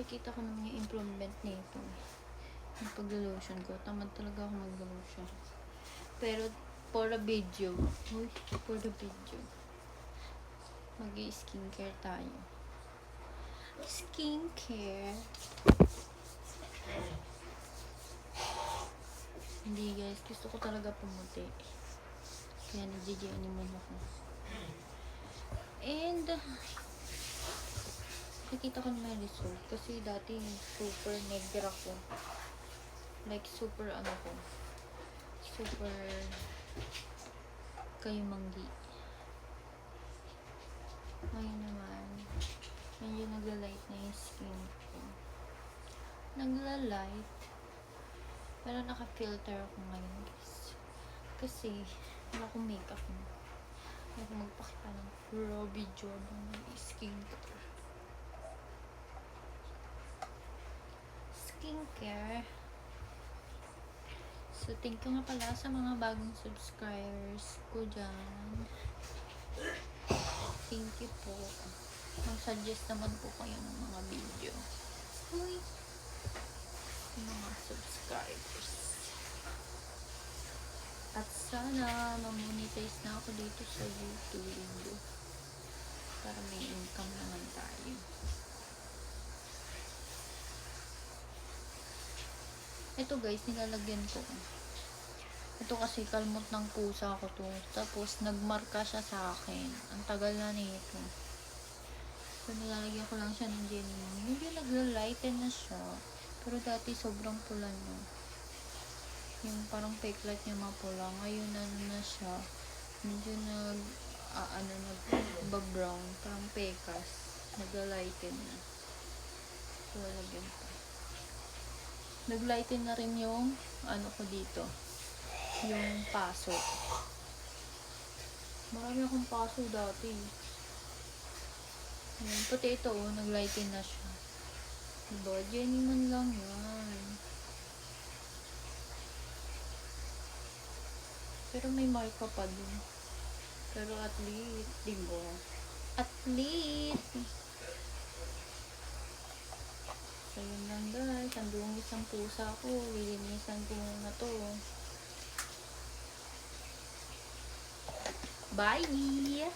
nakikita ko naman yung improvement nito. Yung pag-lotion ko. Tamad talaga ako mag-lotion. Pero, for the video. Uy, for the video. Mag-skincare tayo. Skincare. Hindi guys, gusto ko talaga pumuti. Kaya nag-J-Animal ako. And, nakita ko na may result. Kasi dati, super negra ko. Like, super ano ko. Super kayumanggi. Ngayon naman, medyo nagla-light na yung skin ko. Nagla-light. Pero naka-filter ako ngayon guys. Kasi, wala akong makeup mo. Hindi ako magpakita ng raw video ng skincare. Skincare. So, thank you nga pala sa mga bagong subscribers ko dyan. Thank you po. Mag-suggest naman po kayo ng mga video. Uy! Mga subscribers. At sana mamonetize na ako dito sa YouTube. Para may income naman tayo. Ito guys, nilalagyan ko. Ito kasi kalmot ng pusa ko to. Tapos nagmarka siya sa akin. Ang tagal na nito. So nilalagyan ko lang siya ng genuine. Medyo nagla-lighten na siya. Pero dati sobrang pula niya. Yung parang fake light niya mapula. Ngayon na siya. Medyo nag-brown. Parang pekas. Nagla-lighten na. So lalagyan pa. Nag-lighten na rin yung ano ko dito. Yung paso. Marami akong paso dati. Ayan, pati ito, nag-lighten na siya. Diba? Genuine lang yan. Pero may marka pa din. Pero at least, diba? At least! So, yun lang guys. Ang dungis ang pusa ko. Lilinisan ko na to. Bye!